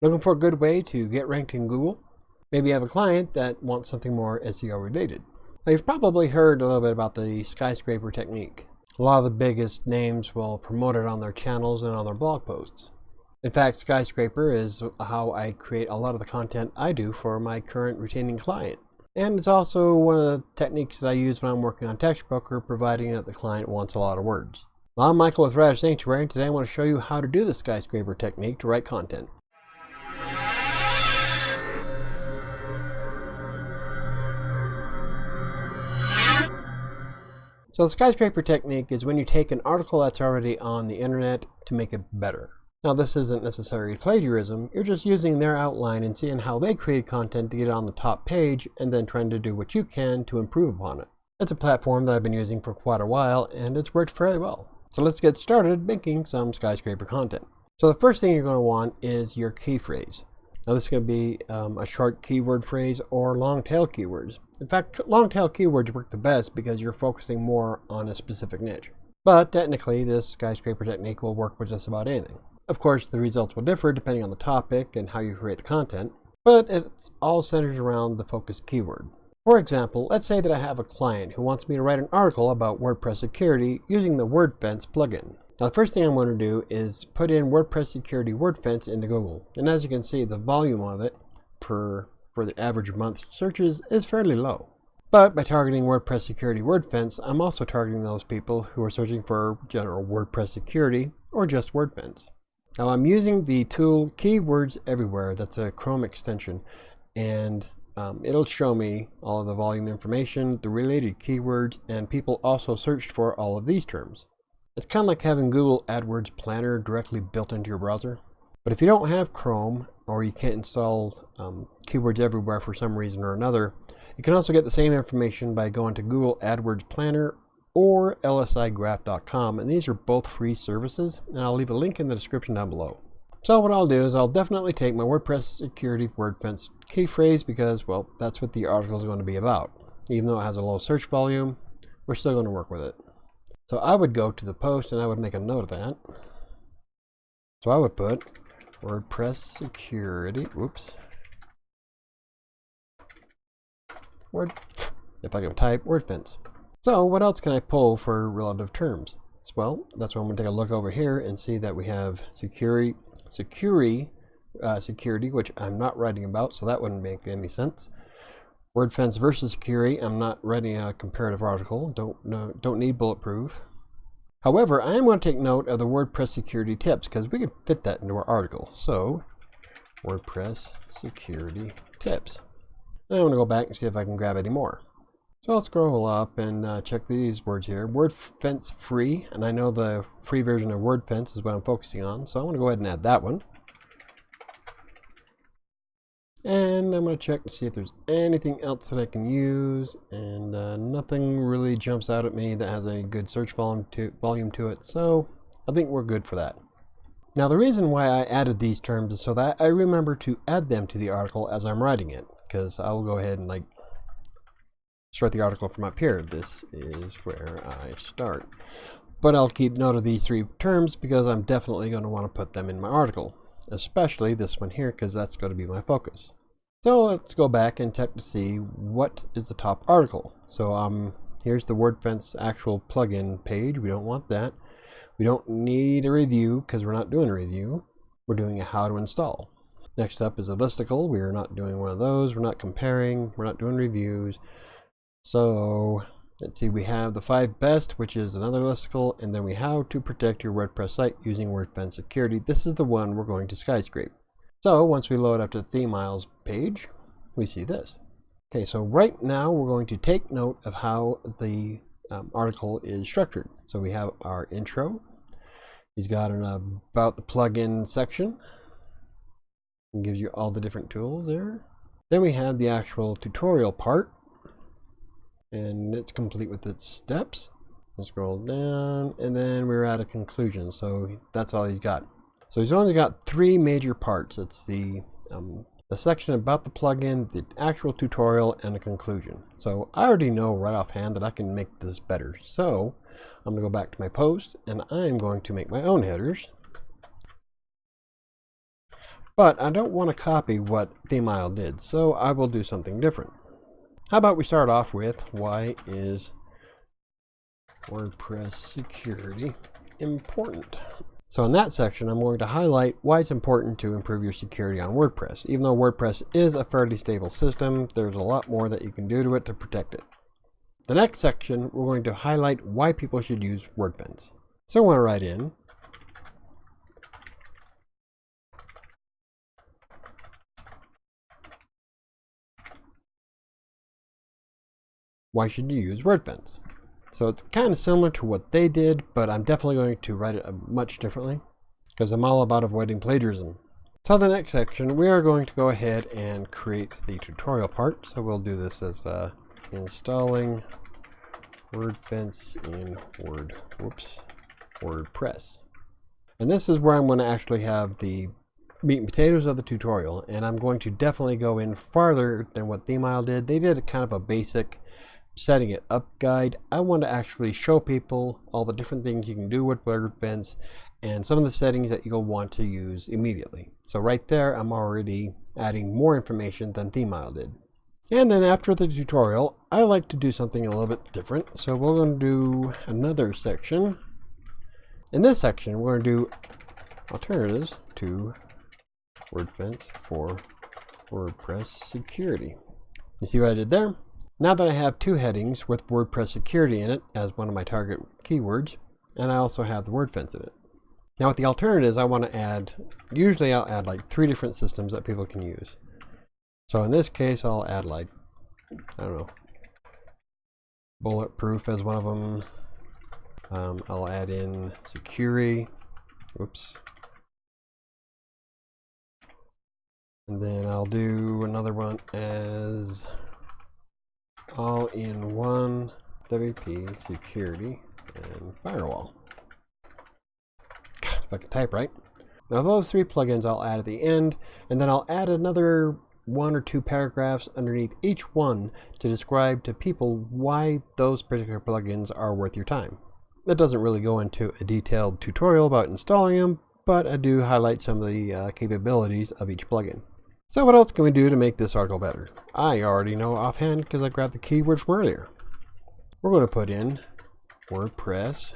Looking for a good way to get ranked in Google? Maybe you have a client that wants something more SEO related. Now, you've probably heard a little bit about the Skyscraper technique. A lot of the biggest names will promote it on their channels and on their blog posts. In fact, Skyscraper is how I create a lot of the content I do for my current retaining client. And it's also one of the techniques that I use when I'm working on Textbroker, providing that the client wants a lot of words. Well, I'm Michael with WriterSanctuary, and today I want to show you how to do the Skyscraper technique to write content. So the Skyscraper technique is when you take an article that's already on the internet to make it better. Now, this isn't necessarily plagiarism. You're just using their outline and seeing how they create content to get it on the top page and then trying to do what you can to improve upon it. It's a platform that I've been using for quite a while and it's worked fairly well. So let's get started making some Skyscraper content. So the first thing you're going to want is your key phrase. Now, this is going to be a short keyword phrase or long tail keywords. In fact, long tail keywords work the best because you're focusing more on a specific niche. But technically, this Skyscraper technique will work with just about anything. Of course, the results will differ depending on the topic and how you create the content, but it's all centered around the focus keyword. For example, let's say that I have a client who wants me to write an article about WordPress security using the WordFence plugin. Now, the first thing I'm going to do is put in WordPress security WordFence into Google. And as you can see, the volume of it for the average month searches is fairly low. But by targeting WordPress security WordFence, I'm also targeting those people who are searching for general WordPress security or just WordFence. Now, I'm using the tool Keywords Everywhere. That's a Chrome extension, and it'll show me all of the volume information, the related keywords, and people also searched for all of these terms. It's kind of like having Google Adwords Planner directly built into your browser. But if you don't have Chrome or you can't install Keywords Everywhere for some reason or another, you can also get the same information by going to Google Adwords Planner or LSIGraph.com, and these are both free services, and I'll leave a link in the description down below. So what I'll do is I'll definitely take my WordPress security WordFence key phrase because, well, that's what the article is going to be about. Even though it has a low search volume, we're still going to work with it. So I would go to the post and I would make a note of that. So I would put WordPress security, if I can type WordFence. So what else can I pull for relative terms? Well, that's why I'm going to take a look over here and see that we have security, which I'm not writing about, so that wouldn't make any sense. WordFence versus security, I'm not writing a comparative article, don't need bulletproof. However, I am going to take note of the WordPress security tips because we could fit that into our article. So, WordPress security tips. Now I'm going to go back and see if I can grab any more. So I'll scroll up and check these words here. WordFence free, and I know the free version of WordFence is what I'm focusing on, so I'm going to go ahead and add that one. And I'm going to check to see if there's anything else that I can use, and nothing really jumps out at me that has a good search volume to it, so I think we're good for that. Now, the reason why I added these terms is so that I remember to add them to the article as I'm writing it, because I'll go ahead and start the article from up here. This is where I start. But I'll keep note of these three terms because I'm definitely going to want to put them in my article, especially this one here because that's going to be my focus. So let's go back and check to see what is the top article. So here's the WordFence actual plugin page. We don't want that. We don't need a review because we're not doing a review. We're doing a how to install. Next up is a listicle. We are not doing one of those. We're not comparing. We're not doing reviews. So let's see, we have the 5 best, which is another listicle, and then we how to protect your WordPress site using WordFence security. This is the one we're going to Skyscrape. So once we load up to the theme aisles page, we see this. Okay, so right now we're going to take note of how the article is structured. So we have our intro. He's got an about the plugin section. It gives you all the different tools there. Then we have the actual tutorial part. And it's complete with its steps. We'll scroll down, and then we're at a conclusion. So that's all he's got. So he's only got 3 major parts. It's the section about the plugin, the actual tutorial, and a conclusion. So I already know right offhand that I can make this better. So I'm going to go back to my post, and I'm going to make my own headers. But I don't want to copy what ThemeIsle did, so I will do something different. How about we start off with why is WordPress security important? So in that section, I'm going to highlight why it's important to improve your security on WordPress. Even though WordPress is a fairly stable system, there's a lot more that you can do to it to protect it. The next section, we're going to highlight why people should use WordFence. So I want to write in why should you use WordFence? So it's kind of similar to what they did, but I'm definitely going to write it much differently because I'm all about avoiding plagiarism. So the next section, we are going to go ahead and create the tutorial part. So we'll do this as installing WordFence in WordPress. And this is where I'm going to actually have the meat and potatoes of the tutorial, and I'm going to definitely go in farther than what ThemeIsle did. They did kind of a basic setting it up guide. I want to actually show people all the different things you can do with WordFence and some of the settings that you'll want to use immediately. So right there, I'm already adding more information than ThemeIsle did. And then after the tutorial, I like to do something a little bit different. So we're going to do another section. In this section, we're going to do alternatives to WordFence for WordPress security. You see what I did there? Now that I have two headings with WordPress security in it as one of my target keywords, and I also have the WordFence in it. Now with the alternatives, I want to add, usually I'll add like 3 different systems that people can use. So in this case, I'll add like, I don't know, Bulletproof as one of them. I'll add in Security. Whoops. And then I'll do another one as All-in-One WP Security and Firewall. If I can type right. Now those 3 plugins I'll add at the end, and then I'll add another 1 or 2 paragraphs underneath each one to describe to people why those particular plugins are worth your time. It doesn't really go into a detailed tutorial about installing them, but I do highlight some of the capabilities of each plugin. So what else can we do to make this article better? I already know offhand because I grabbed the keywords from earlier. We're going to put in WordPress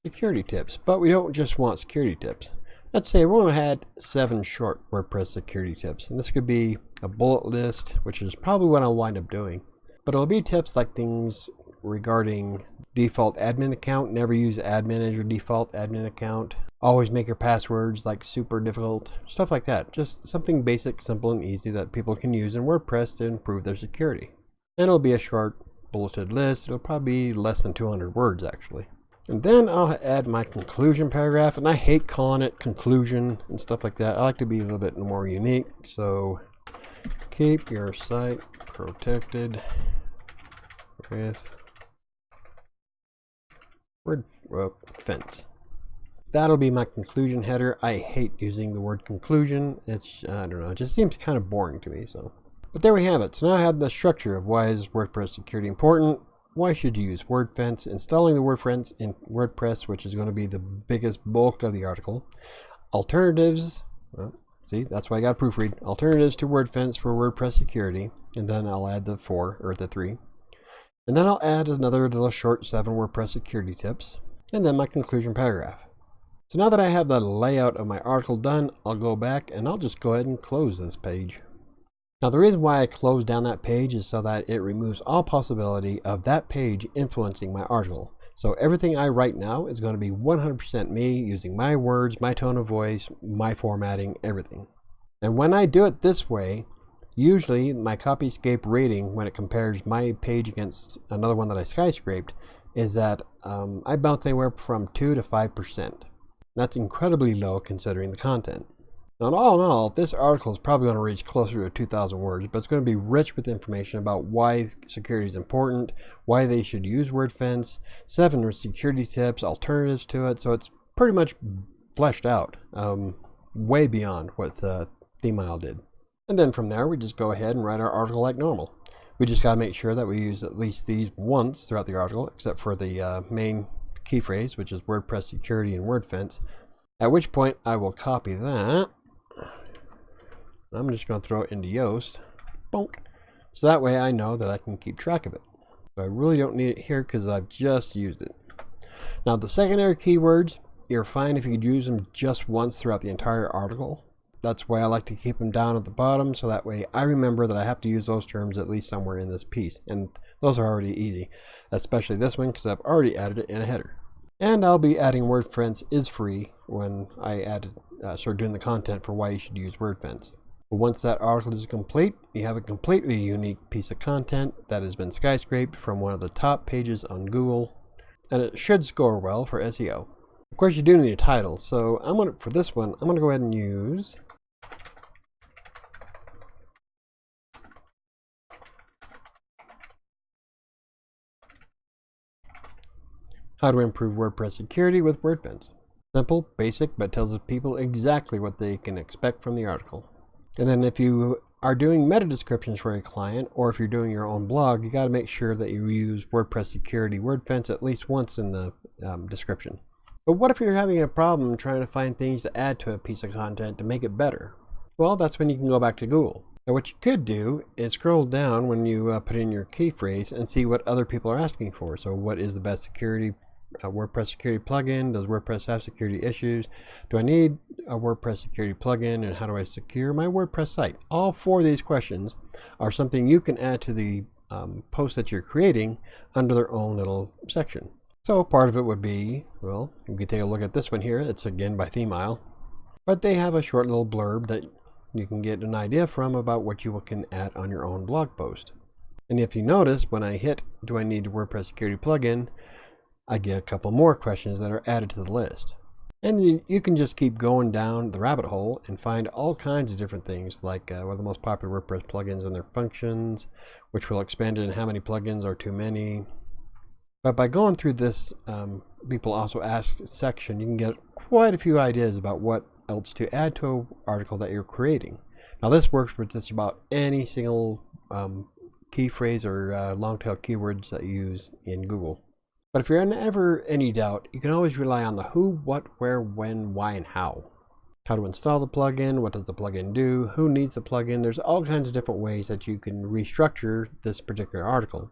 security tips, but we don't just want security tips. Let's say we're going to add 7 short WordPress security tips, and this could be a bullet list, which is probably what I'll wind up doing. But it'll be tips like things regarding default admin account, never use admin as your default admin account, always make your passwords like super difficult, stuff like that. Just something basic, simple, and easy that people can use in WordPress to improve their security. And it'll be a short bulleted list. It'll probably be less than 200 words actually. And then I'll add my conclusion paragraph, and I hate calling it conclusion and stuff like that. I like to be a little bit more unique. So keep your site protected with WordFence. That'll be my conclusion header. I hate using the word conclusion. It's, I don't know, it just seems kind of boring to me. But there we have it. So now I have the structure of why is WordPress security important. Why should you use WordFence? Installing the WordFence in WordPress, which is going to be the biggest bulk of the article. Alternatives, well, see, that's why I got to proofread. Alternatives to WordFence for WordPress security. And then I'll add the 3. And then I'll add another little short 7 WordPress security tips. And then my conclusion paragraph. So now that I have the layout of my article done, I'll go back and I'll just go ahead and close this page. Now the reason why I closed down that page is so that it removes all possibility of that page influencing my article. So everything I write now is going to be 100% me, using my words, my tone of voice, my formatting, everything. And when I do it this way, usually my Copyscape rating, when it compares my page against another one that I skyscraped, is that I bounce anywhere from 2 to 5%. That's incredibly low considering the content. Now, all in all, this article is probably going to reach closer to 2,000 words, but it's going to be rich with information about why security is important, why they should use WordFence, 7 security tips, alternatives to it. So it's pretty much fleshed out, way beyond what ThemeIsle did. And then from there, we just go ahead and write our article like normal. We just got to make sure that we use at least these once throughout the article, except for the main key phrase, which is WordPress security and WordFence. At which point I will copy that I'm just going to throw it into Yoast. Bonk. So that way I know that I can keep track of it. So I really don't need it here because I've just used it. Now the secondary keywords, you're fine if you could use them just once throughout the entire article. That's why I like to keep them down at the bottom, so that way I remember that I have to use those terms at least somewhere in this piece. And those are already easy, especially this one because I've already added it in a header. And I'll be adding WordFence is free when I start doing the content for why you should use WordFence. But once that article is complete, you have a completely unique piece of content that has been skyscraped from one of the top pages on Google, and it should score well for SEO. Of course, you do need a title, so for this one, I'm going to go ahead and use How to Improve WordPress Security with WordFence. Simple, basic, but tells people exactly what they can expect from the article. And then if you are doing meta descriptions for a client, or if you're doing your own blog, you got to make sure that you use WordPress Security WordFence at least once in the description. But what if you're having a problem trying to find things to add to a piece of content to make it better? Well, that's when you can go back to Google. Now what you could do is scroll down when you put in your key phrase and see what other people are asking for. So what is the best security WordPress security plugin? Does WordPress have security issues? Do I need a WordPress security plugin? And how do I secure my WordPress site? All four of these questions are something you can add to the post that you're creating under their own little section. So part of it would be, well, you can take a look at this one here. It's again by Themile, but they have a short little blurb that you can get an idea from about what you can add on your own blog post. And if you notice, when I hit, do I need a WordPress security plugin? I get a couple more questions that are added to the list. And you can just keep going down the rabbit hole and find all kinds of different things, like what are the most popular WordPress plugins and their functions, which will expand it, and how many plugins are too many. But by going through this people also ask section, you can get quite a few ideas about what else to add to an article that you're creating. Now this works for just about any single key phrase or long tail keywords that you use in Google. But if you're in ever any doubt, you can always rely on the who, what, where, when, why, and how. How to install the plugin, what does the plugin do, who needs the plugin. There's all kinds of different ways that you can restructure this particular article.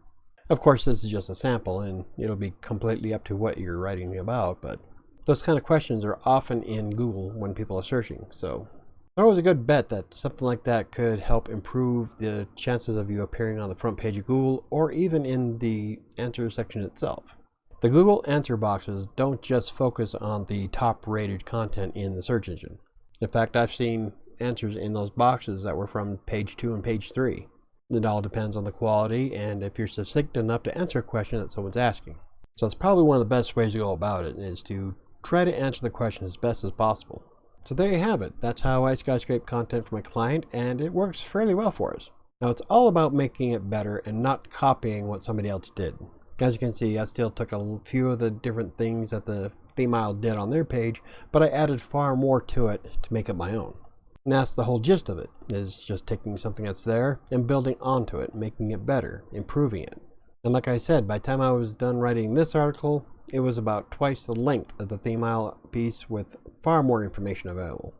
Of course, this is just a sample, and it'll be completely up to what you're writing about, but those kind of questions are often in Google when people are searching. So it's always a good bet that something like that could help improve the chances of you appearing on the front page of Google or even in the answer section itself. The Google answer boxes don't just focus on the top rated content in the search engine. In fact, I've seen answers in those boxes that were from page 2 and page 3. It all depends on the quality and if you're succinct enough to answer a question that someone's asking. So it's probably one of the best ways to go about it, is to try to answer the question as best as possible. So there you have it. That's how I skyscrape content for my client, and it works fairly well for us. Now it's all about making it better and not copying what somebody else did. As you can see, I still took a few of the different things that the Themile did on their page, but I added far more to it to make it my own. And that's the whole gist of it, is just taking something that's there and building onto it, making it better, improving it. And like I said, by the time I was done writing this article, it was about twice the length of the Themile piece with far more information available.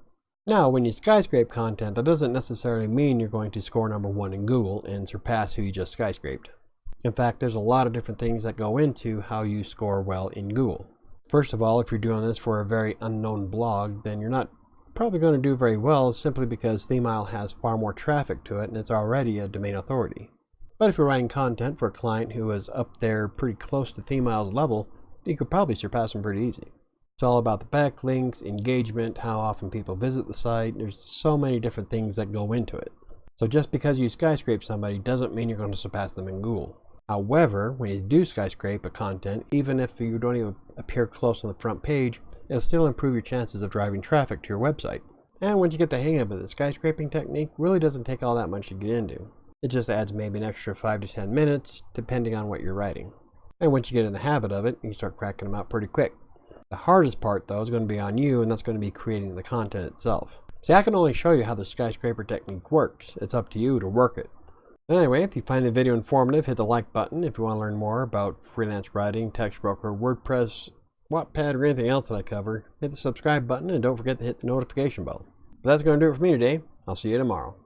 Now, when you skyscrape content, that doesn't necessarily mean you're going to score #1 in Google and surpass who you just skyscraped. In fact, there's a lot of different things that go into how you score well in Google. First of all, if you're doing this for a very unknown blog, then you're not probably going to do very well simply because Themile has far more traffic to it and it's already a domain authority. But if you're writing content for a client who is up there pretty close to Themile's level, you could probably surpass them pretty easy. It's all about the backlinks, engagement, how often people visit the site. There's so many different things that go into it. So just because you skyscrape somebody doesn't mean you're going to surpass them in Google. However, when you do skyscrape a content, even if you don't even appear close on the front page, it'll still improve your chances of driving traffic to your website. And once you get the hang of it, the skyscraping technique really doesn't take all that much to get into. It just adds maybe an extra 5 to 10 minutes, depending on what you're writing. And once you get in the habit of it, you can start cracking them out pretty quick. The hardest part, though, is going to be on you, and that's going to be creating the content itself. See, I can only show you how the skyscraper technique works. It's up to you to work it. Anyway, if you find the video informative, hit the like button. If you want to learn more about freelance writing, Textbroker, WordPress, Wattpad, or anything else that I cover, hit the subscribe button and don't forget to hit the notification bell. But that's going to do it for me today. I'll see you tomorrow.